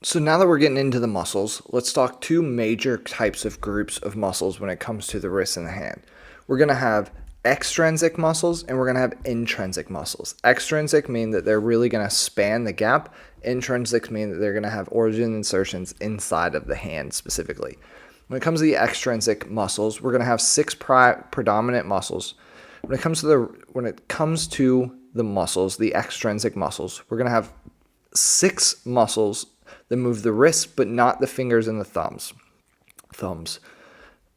So now that we're getting into the muscles, let's talk two major types of groups of muscles when it comes to the wrist and the hand. We're going to have extrinsic muscles and we're going to have intrinsic muscles. Extrinsic mean that they're really going to span the gap. Intrinsic mean that they're going to have origin insertions inside of the hand specifically. When it comes to the extrinsic muscles, we're going to have six predominant muscles. When it comes to the muscles, the extrinsic muscles, we're going to have six muscles that move the wrist, but not the fingers and the thumbs. Thumbs,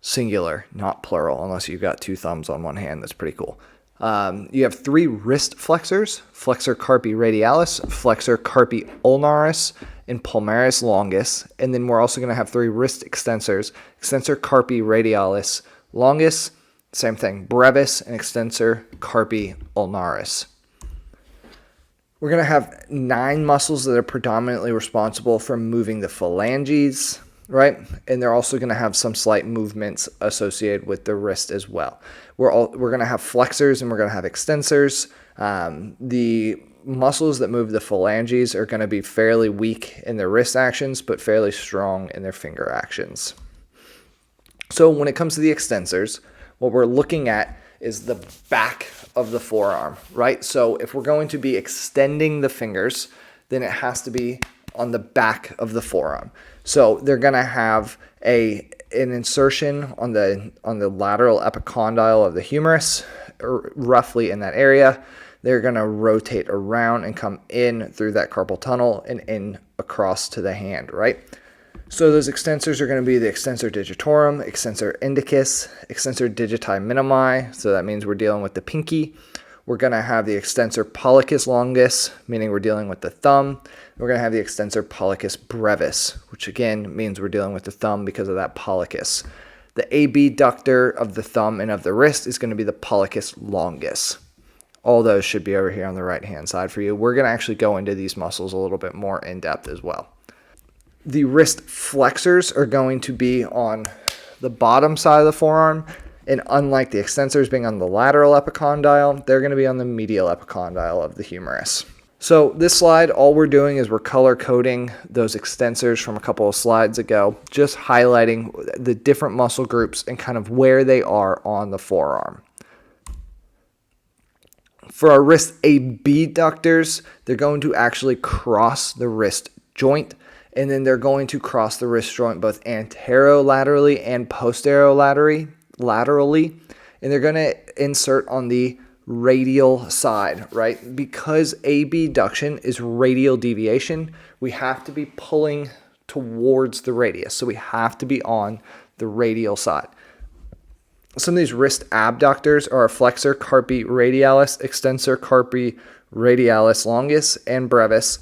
singular, not plural, unless you've got two thumbs on one hand. That's pretty cool. You have three wrist flexors: Flexor Carpi Radialis, Flexor Carpi Ulnaris, and Palmaris Longus. And then we're also going to have three wrist extensors: Extensor Carpi Radialis, Longus, same thing, Brevis, and Extensor Carpi Ulnaris. We're going to have 9 muscles that are predominantly responsible for moving the phalanges, right? And they're also going to have some slight movements associated with the wrist as well. We're going to have flexors and we're going to have extensors. The muscles that move the phalanges are going to be fairly weak in their wrist actions, but fairly strong in their finger actions. So when it comes to the extensors, what we're looking at is the back of the forearm, right? So if we're going to be extending the fingers, then it has to be on the back of the forearm. So they're going to have an insertion on the lateral epicondyle of the humerus, roughly in that area. They're going to rotate around and come in through that carpal tunnel and in across to the hand, right? So those extensors are going to be the Extensor Digitorum, Extensor Indicus, Extensor Digiti Minimi, so that means we're dealing with the pinky. We're going to have the Extensor Pollicis Longus, meaning we're dealing with the thumb. We're going to have the Extensor Pollicis Brevis, which again means we're dealing with the thumb because of that pollicis. The abductor of the thumb and of the wrist is going to be the Pollicis Longus. All those should be over here on the right-hand side for you. We're going to actually go into these muscles a little bit more in depth as well. The wrist flexors are going to be on the bottom side of the forearm, and unlike the extensors being on the lateral epicondyle, they're going to be on the medial epicondyle of the humerus. So this slide, all we're doing is we're color coding those extensors from a couple of slides ago, just highlighting the different muscle groups and kind of where they are on the forearm. For our wrist abductors, they're going to actually cross the wrist joint, and then they're going to cross the wrist joint both anterolaterally and posterolaterally, and they're going to insert on the radial side, right? Because abduction is radial deviation, we have to be pulling towards the radius, so we have to be on the radial side. Some of these wrist abductors are Flexor Carpi Radialis, Extensor Carpi Radialis Longus, and Brevis.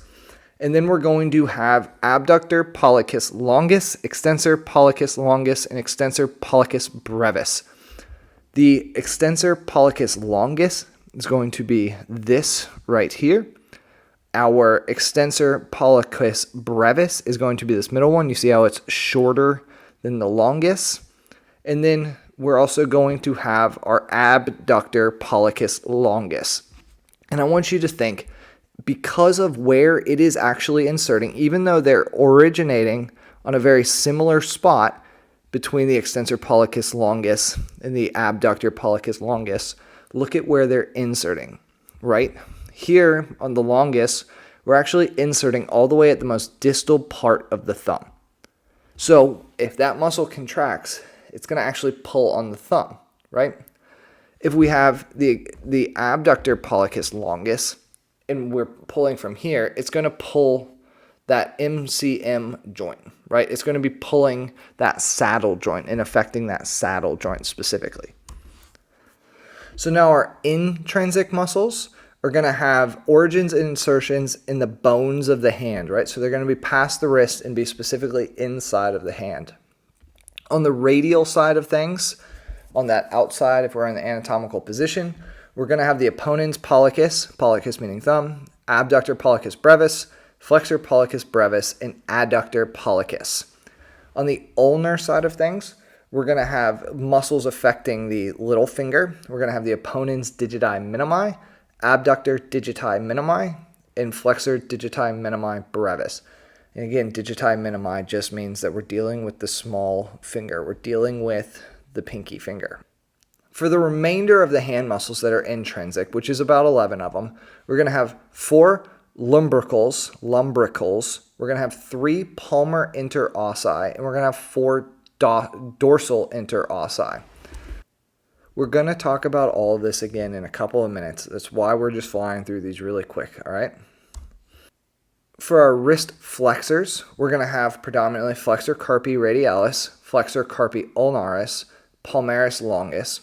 And then we're going to have Abductor Pollicis Longus, Extensor Pollicis Longus, and Extensor Pollicis Brevis. The Extensor Pollicis Longus is going to be this right here. Our Extensor Pollicis Brevis is going to be this middle one. You see how it's shorter than the longus. And then we're also going to have our Abductor Pollicis Longus. And I want you to think, because of where it is actually inserting, even though they're originating on a very similar spot between the Extensor Pollicis Longus and the Abductor Pollicis Longus, look at where they're inserting, right? Here on the longus, we're actually inserting all the way at the most distal part of the thumb. So if that muscle contracts, it's going to actually pull on the thumb, right? If we have the Abductor Pollicis Longus, and we're pulling from here, it's going to pull that MCM joint, right? It's going to be pulling that saddle joint and affecting that saddle joint specifically. So now our intrinsic muscles are going to have origins and insertions in the bones of the hand, right? So they're going to be past the wrist and be specifically inside of the hand. On the radial side of things, on that outside, if we're in the anatomical position, we're going to have the opponens pollicis meaning thumb, abductor pollicis brevis, flexor pollicis brevis, and adductor pollicis. On the ulnar side of things, we're going to have muscles affecting the little finger. We're going to have the opponens digiti minimi, abductor digiti minimi, and flexor digiti minimi brevis. And again, digiti minimi just means that we're dealing with the small finger. We're dealing with the pinky finger. For the remainder of the hand muscles that are intrinsic, which is about 11 of them, we're going to have 4 lumbricals. We're going to have 3 palmar interossi, and we're going to have 4 dorsal interossi. We're going to talk about all of this again in a couple of minutes. That's why we're just flying through these really quick, all right? For our wrist flexors, we're going to have predominantly flexor carpi radialis, flexor carpi ulnaris, palmaris longus,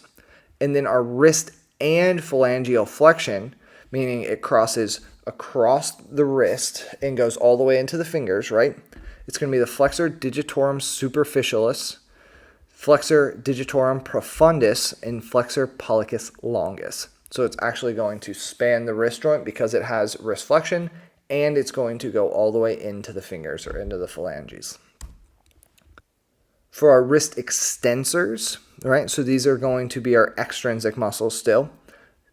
and then our wrist and phalangeal flexion, meaning it crosses across the wrist and goes all the way into the fingers, right? It's going to be the flexor digitorum superficialis, flexor digitorum profundus, and flexor pollicis longus. So it's actually going to span the wrist joint because it has wrist flexion, and it's going to go all the way into the fingers or into the phalanges. For our wrist extensors, right? So these are going to be our extrinsic muscles still.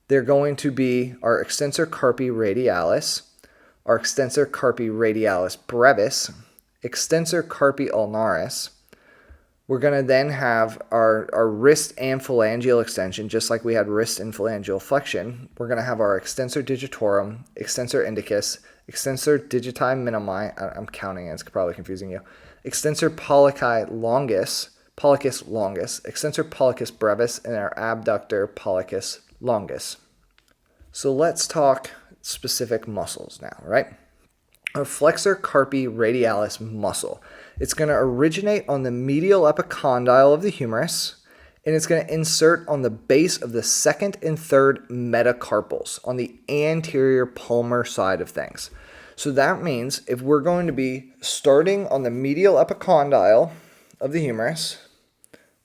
They're going to be our extensor carpi radialis, our extensor carpi radialis brevis, extensor carpi ulnaris. We're going to then have our wrist and phalangeal extension, just like we had wrist and phalangeal flexion. We're going to have our extensor digitorum, extensor indicus, extensor digiti minimi, I'm counting it, it's probably confusing you, extensor pollicis longus, extensor pollicis brevis, and our abductor pollicis longus. So let's talk specific muscles now, right? Our flexor carpi radialis muscle. It's going to originate on the medial epicondyle of the humerus, and it's going to insert on the base of the second and third metacarpals on the anterior palmar side of things. So that means if we're going to be starting on the medial epicondyle of the humerus,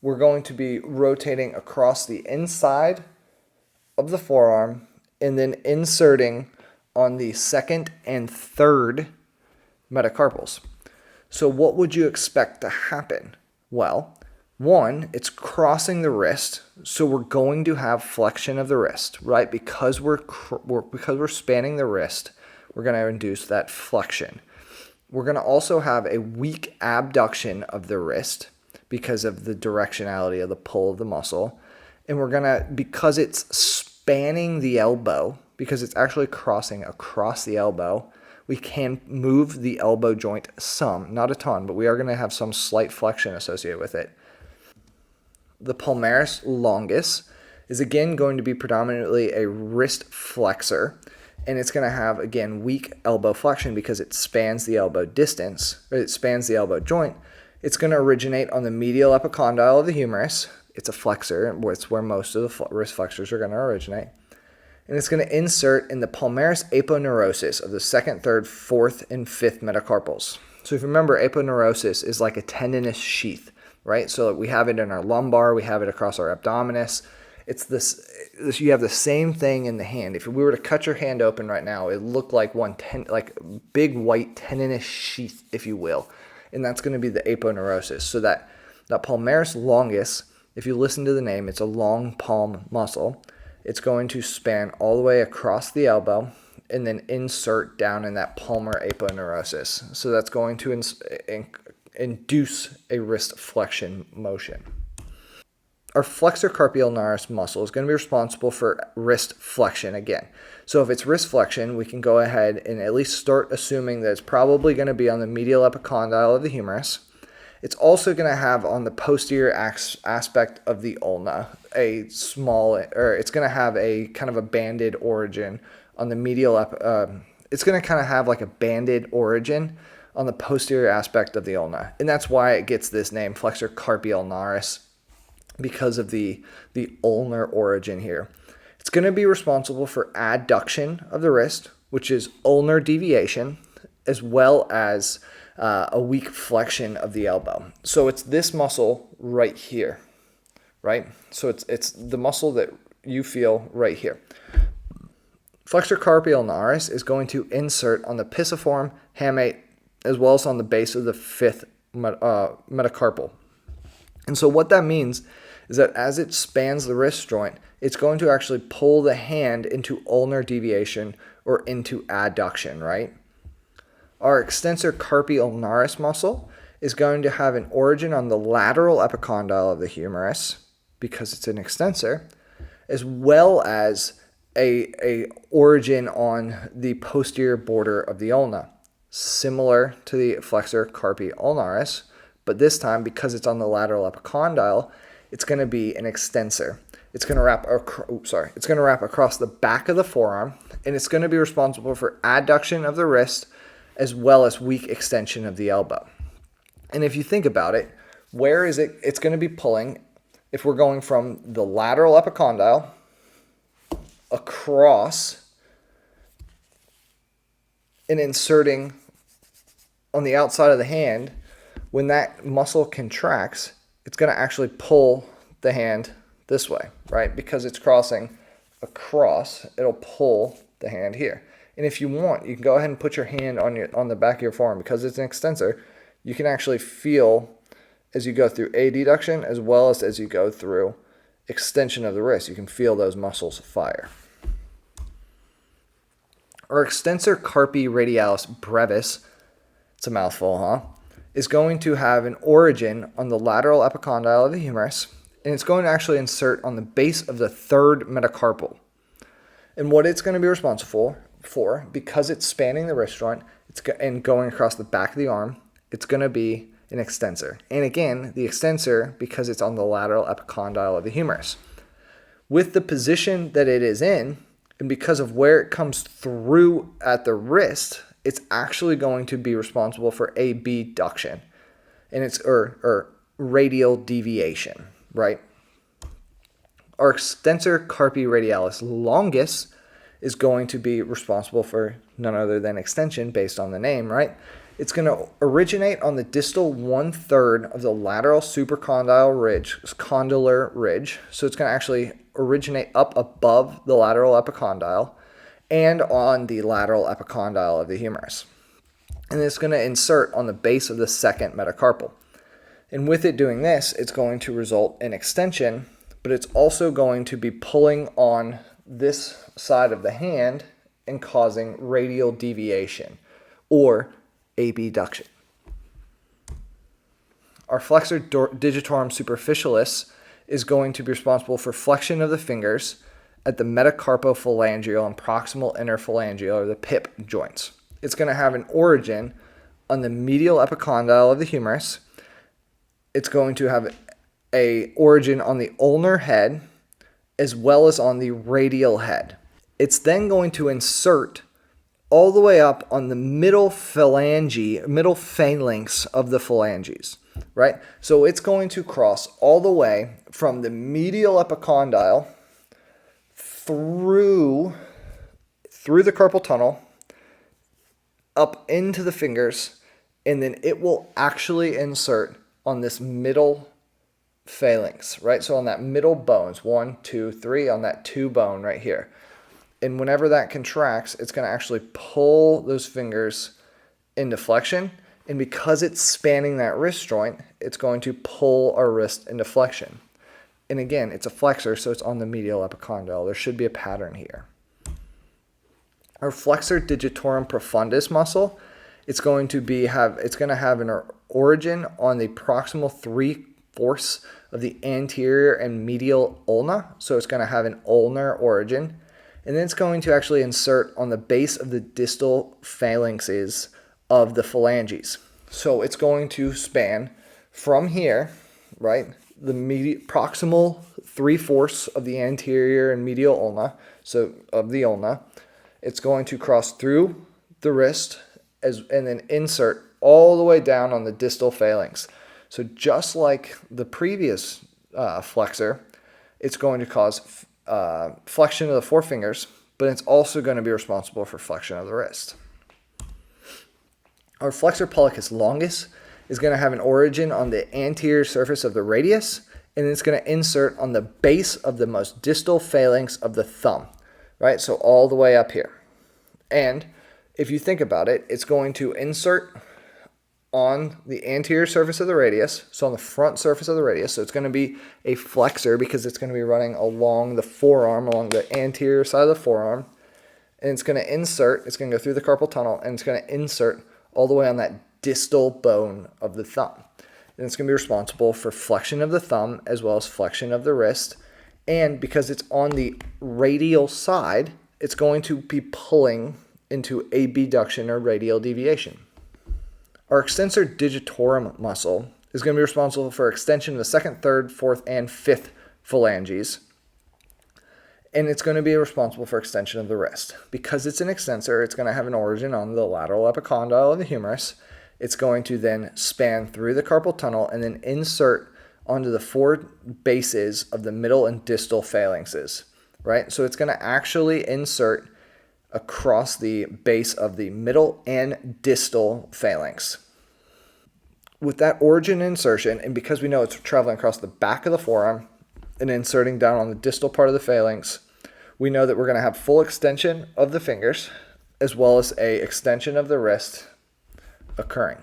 we're going to be rotating across the inside of the forearm and then inserting on the second and third metacarpals. So what would you expect to happen? Well, one, it's crossing the wrist, so we're going to have flexion of the wrist, right? Because we're spanning the wrist, we're going to induce that flexion. We're going to also have a weak abduction of the wrist because of the directionality of the pull of the muscle. And we're going to, because it's spanning the elbow, because it's actually crossing across the elbow, we can move the elbow joint some, not a ton, but we are going to have some slight flexion associated with it. The palmaris longus is again going to be predominantly a wrist flexor, and it's going to have, again, weak elbow flexion because it spans the elbow distance, or it spans the elbow joint. It's going to originate on the medial epicondyle of the humerus. It's a flexor, it's where most of the wrist flexors are going to originate. And it's going to insert in the palmaris aponeurosis of the second, third, fourth, and fifth metacarpals. So if you remember, aponeurosis is like a tendinous sheath, right? So we have it in our lumbar, we have it across our abdominis. It's this, you have the same thing in the hand. If we were to cut your hand open right now, it looked like like big white tendinous sheath, if you will. And that's going to be the aponeurosis. So that palmaris longus, if you listen to the name, it's a long palm muscle. It's going to span all the way across the elbow and then insert down in that palmar aponeurosis. So that's going to induce a wrist flexion motion. Our flexor carpi ulnaris muscle is going to be responsible for wrist flexion again. So if it's wrist flexion, we can go ahead and at least start assuming that it's probably going to be on the medial epicondyle of the humerus. It's also going to have on the posterior aspect of the ulna it's going to have a kind of a banded origin on the medial. It's going to kind of have like a banded origin on the posterior aspect of the ulna, and that's why it gets this name, flexor carpi ulnaris, because of the ulnar origin here. It's going to be responsible for adduction of the wrist, which is ulnar deviation, as well as a weak flexion of the elbow. So it's this muscle right here, right? So it's the muscle that you feel right here. Flexor carpi ulnaris is going to insert on the pisiform hamate as well as on the base of the fifth metacarpal. And so what that means is that as it spans the wrist joint, it's going to actually pull the hand into ulnar deviation or into adduction, right? Our extensor carpi ulnaris muscle is going to have an origin on the lateral epicondyle of the humerus because it's an extensor, as well as a origin on the posterior border of the ulna, similar to the flexor carpi ulnaris, but this time, because it's on the lateral epicondyle, it's going to be an extensor. It's going to wrap across the back of the forearm, and it's going to be responsible for adduction of the wrist as well as weak extension of the elbow. And if you think about it, where is it? It's going to be pulling, if we're going from the lateral epicondyle across and inserting on the outside of the hand. When that muscle contracts, it's going to actually pull the hand this way, right? Because it's crossing across, it'll pull the hand here. And if you want, you can go ahead and put your hand on the back of your forearm. Because it's an extensor, you can actually feel as you go through adduction as well as you go through extension of the wrist. You can feel those muscles fire. Our extensor carpi radialis brevis, it's a mouthful, huh? Is going to have an origin on the lateral epicondyle of the humerus, and it's going to actually insert on the base of the third metacarpal. And what it's going to be responsible for, because it's spanning the wrist joint and going across the back of the arm, it's going to be an extensor. And again, the extensor, because it's on the lateral epicondyle of the humerus. With the position that it is in, and because of where it comes through at the wrist, it's actually going to be responsible for abduction, and it's or radial deviation, right? Our extensor carpi radialis longus is going to be responsible for none other than extension based on the name, right? It's going to originate on the distal 1/3 of the lateral condylar ridge. So it's going to actually originate up above the lateral epicondyle and on the lateral epicondyle of the humerus. And it's going to insert on the base of the second metacarpal. And with it doing this, it's going to result in extension, but it's also going to be pulling on this side of the hand and causing radial deviation or abduction. Our flexor digitorum superficialis is going to be responsible for flexion of the fingers at the metacarpophalangeal and proximal interphalangeal, or the PIP joints. It's going to have an origin on the medial epicondyle of the humerus. It's going to have a origin on the ulnar head as well as on the radial head. It's then going to insert all the way up on the middle phalanx of the phalanges, right? So it's going to cross all the way from the medial epicondyle through the carpal tunnel up into the fingers, and then it will actually insert on this middle phalanx, right? So on that middle bones, 1, 2, 3, on that 2 bone right here. And whenever that contracts, it's going to actually pull those fingers into flexion. And because it's spanning that wrist joint, it's going to pull our wrist into flexion. And again, it's a flexor, so it's on the medial epicondyle. There should be a pattern here. Our flexor digitorum profundus muscle, it's going to have an origin on the proximal 3/4 of the anterior and medial ulna. So it's going to have an ulnar origin. And then it's going to actually insert on the base of the distal phalanxes of the phalanges. So it's going to span from here, right, the proximal 3/4 of the anterior and medial ulna, so of the ulna. It's going to cross through the wrist and then insert all the way down on the distal phalanx. So just like the previous flexor, it's going to cause flexion of the forefingers, but it's also going to be responsible for flexion of the wrist. Our flexor pollicis longus is going to have an origin on the anterior surface of the radius, and it's going to insert on the base of the most distal phalanx of the thumb, right? So all the way up here. And if you think about it, it's going to insert on the anterior surface of the radius, so on the front surface of the radius. So it's going to be a flexor because it's going to be running along the forearm, along the anterior side of the forearm. And it's going to insert, it's going to go through the carpal tunnel, and it's going to insert all the way on that distal bone of the thumb. And it's going to be responsible for flexion of the thumb as well as flexion of the wrist. And because it's on the radial side, it's going to be pulling into abduction or radial deviation. Our extensor digitorum muscle is going to be responsible for extension of the second, third, fourth, and fifth phalanges. And it's going to be responsible for extension of the wrist. Because it's an extensor, it's going to have an origin on the lateral epicondyle of the humerus. It's going to then span through the carpal tunnel and then insert onto the four bases of the middle and distal phalanxes, right? So it's going to actually insert across the base of the middle and distal phalanx. With that origin insertion, and because we know it's traveling across the back of the forearm and inserting down on the distal part of the phalanx, we know that we're going to have full extension of the fingers as well as a extension of the wrist occurring.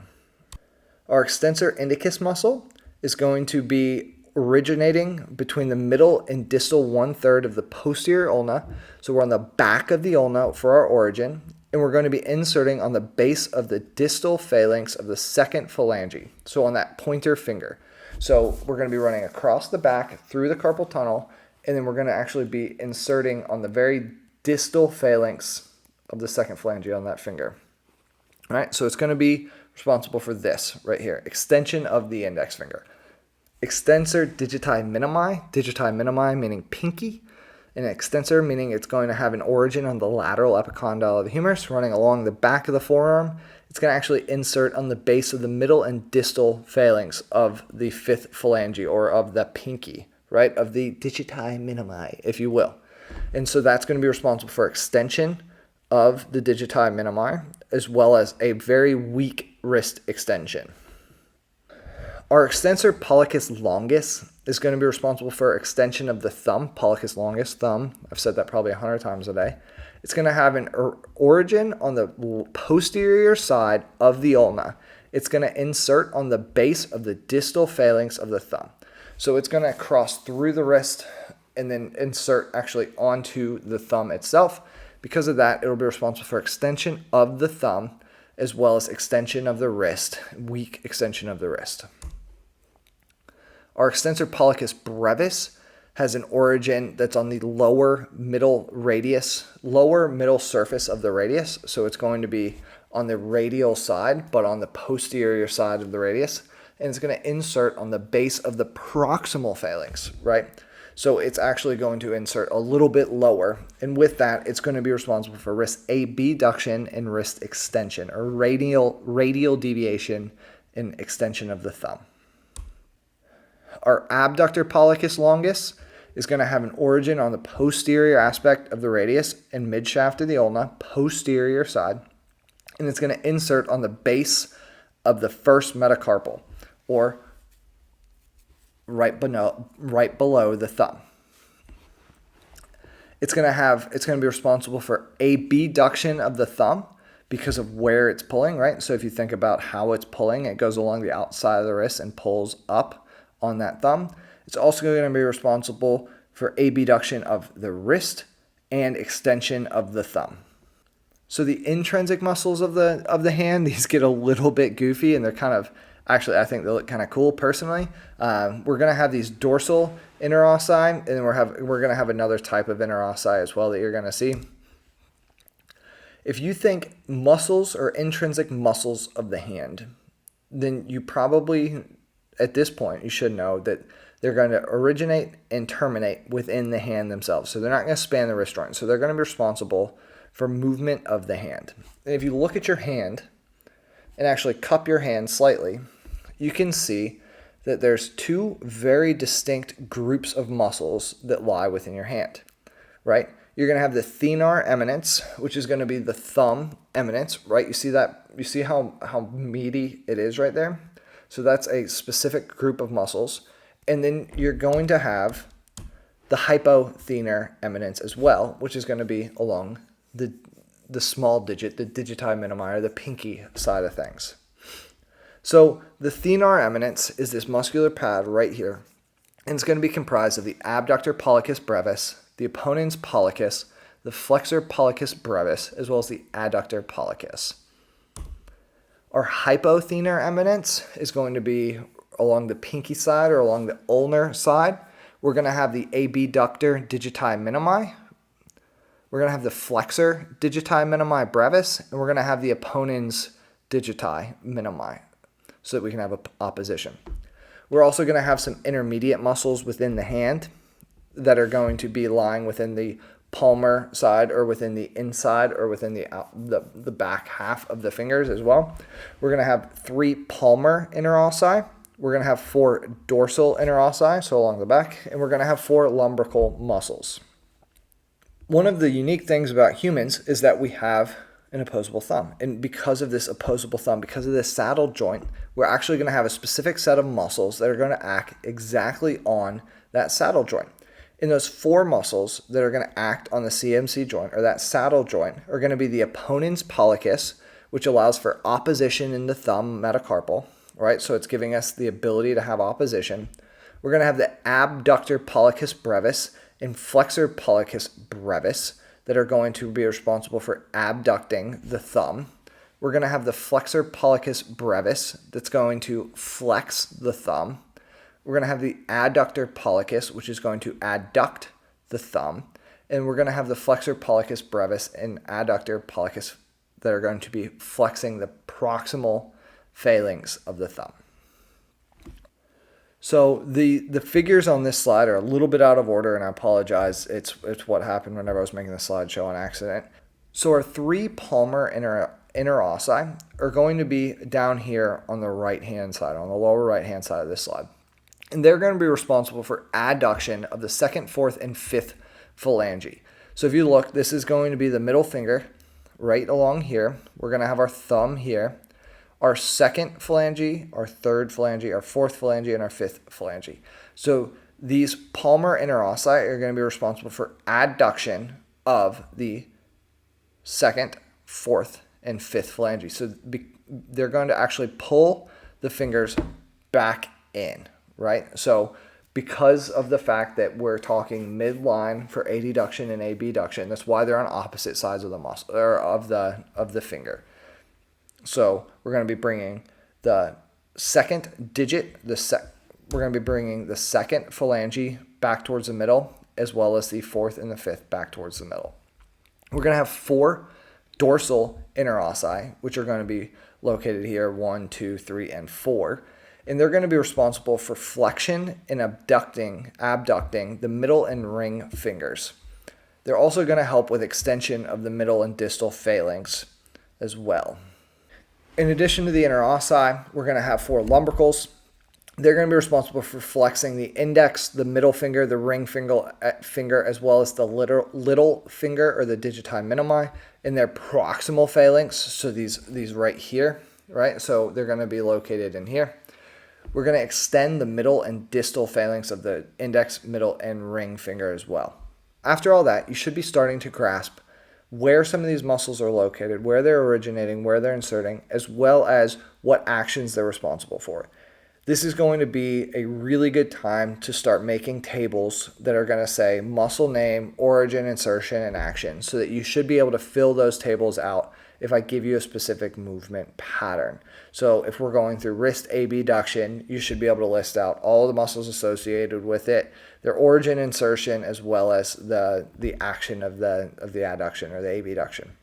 Our extensor indicus muscle is going to be originating between the middle and distal 1/3 of the posterior ulna. So we're on the back of the ulna for our origin, and we're going to be inserting on the base of the distal phalanx of the second phalange, so on that pointer finger. So we're going to be running across the back through the carpal tunnel, and then we're going to actually be inserting on the very distal phalanx of the second phalange on that finger. All right, so it's going to be responsible for this right here, extension of the index finger. Extensor digiti minimi meaning pinky, and extensor meaning it's going to have an origin on the lateral epicondyle of the humerus running along the back of the forearm. It's going to actually insert on the base of the middle and distal phalanx of the fifth phalange, or of the pinky, right, of the digiti minimi, if you will. And so that's going to be responsible for extension of the digiti minimi, as well as a very weak wrist extension. Our extensor pollicis longus is going to be responsible for extension of the thumb, pollicis longus, thumb. I've said that probably 100 times a day. It's going to have an origin on the posterior side of the ulna. It's going to insert on the base of the distal phalanx of the thumb. So it's going to cross through the wrist and then insert actually onto the thumb itself. Because of that, it will be responsible for extension of the thumb as well as extension of the wrist, weak extension of the wrist. Our extensor pollicis brevis has an origin that's on the lower middle surface of the radius. So it's going to be on the radial side, but on the posterior side of the radius. And it's going to insert on the base of the proximal phalanx, right? So it's actually going to insert a little bit lower. And with that, it's going to be responsible for wrist abduction and wrist extension, or radial deviation and extension of the thumb. Our abductor pollicis longus is going to have an origin on the posterior aspect of the radius and midshaft of the ulna, posterior side. And it's going to insert on the base of the first metacarpal, or right below the thumb. It's going to be responsible for abduction of the thumb because of where it's pulling, right? So if you think about how it's pulling, it goes along the outside of the wrist and pulls up on that thumb. It's also going to be responsible for abduction of the wrist and extension of the thumb. So the intrinsic muscles of the hand, these get a little bit goofy, and they're kind of, actually I think they look kind of cool personally. We're going to have these dorsal interossi, and then we're going to have another type of interossi as well that you're going to see. If you think muscles or intrinsic muscles of the hand, then you probably, at this point, you should know that they're going to originate and terminate within the hand themselves. So they're not going to span the wrist joint. So they're going to be responsible for movement of the hand. And if you look at your hand and actually cup your hand slightly, you can see that there's two very distinct groups of muscles that lie within your hand, right? You're going to have the Thenar eminence, which is going to be the thumb eminence, right? You see that? You see how meaty it is right there? So that's a specific group of muscles. And then you're going to have the Hypothenar eminence as well, which is going to be along the small digit, the digiti minimi, or the pinky side of things. So the Thenar eminence is this muscular pad right here, and it's going to be comprised of the abductor pollicis brevis, the opponens pollicis, the flexor pollicis brevis, as well as the adductor pollicis. Our hypothenar eminence is going to be along the pinky side or along the ulnar side. We're going to have the Abductor digiti minimi. We're going to have the Flexor digiti minimi brevis, and we're going to have the opponens digiti minimi so that we can have opposition. We're also going to have some intermediate muscles within the hand that are going to be lying within the palmar side or within the inside or within the back half of the fingers as well. We're going to have 3 palmar interossi. We're going to have 4 dorsal interossi, so along the back, and we're going to have 4 lumbrical muscles. One of the unique things about humans is that we have an opposable thumb. And because of this opposable thumb, because of this saddle joint, we're actually going to have a specific set of muscles that are going to act exactly on that saddle joint. And those 4 muscles that are going to act on the CMC joint, or that saddle joint, are going to be the opponens pollicis, which allows for opposition in the thumb metacarpal, right? So it's giving us the ability to have opposition. We're going to have the abductor pollicis brevis and flexor pollicis brevis that are going to be responsible for abducting the thumb. We're going to have the flexor pollicis brevis that's going to flex the thumb. We're going to have the adductor pollicis, which is going to adduct the thumb. And we're going to have the flexor pollicis brevis and adductor pollicis that are going to be flexing the proximal phalanx of the thumb. So the figures on this slide are a little bit out of order, and I apologize. It's what happened whenever I was making the slideshow on accident. So our 3 palmar interossi are going to be down here on the right-hand side, on the lower right-hand side of this slide. And they're going to be responsible for adduction of the 2nd, 4th, and 5th phalange. So if you look, this is going to be the middle finger right along here. We're going to have our thumb here, our 2nd phalange, our 3rd phalange, our 4th phalange, and our 5th phalange. So these palmar interossi are going to be responsible for adduction of the 2nd, 4th, and 5th phalange. So they're going to actually pull the fingers back in, right? So because of the fact that we're talking midline for adduction and abduction, that's why they're on opposite sides of the muscle or of the finger. So we're going to be bringing the 2nd digit, we're going to be bringing the 2nd phalange back towards the middle, as well as the 4th and the 5th back towards the middle. We're going to have 4 dorsal interossi, which are going to be located here, 1, 2, 3, and 4. And they're going to be responsible for flexion and abducting the middle and ring fingers. They're also going to help with extension of the middle and distal phalanx as well. In addition to the interossi, we're going to have 4 lumbricals. They're going to be responsible for flexing the index, the middle finger, the ring finger, as well as the little finger or the digiti minimi in their proximal phalanx. So these right here, right? So they're going to be located in here. We're going to extend the middle and distal phalanx of the index, middle, and ring finger as well. After all that, you should be starting to grasp where some of these muscles are located, where they're originating, where they're inserting, as well as what actions they're responsible for. This is going to be a really good time to start making tables that are going to say muscle name, origin, insertion, and action, so that you should be able to fill those tables out if I give you a specific movement pattern. So if we're going through wrist abduction, you should be able to list out all the muscles associated with it, their origin, insertion, as well as the action of the adduction or the abduction.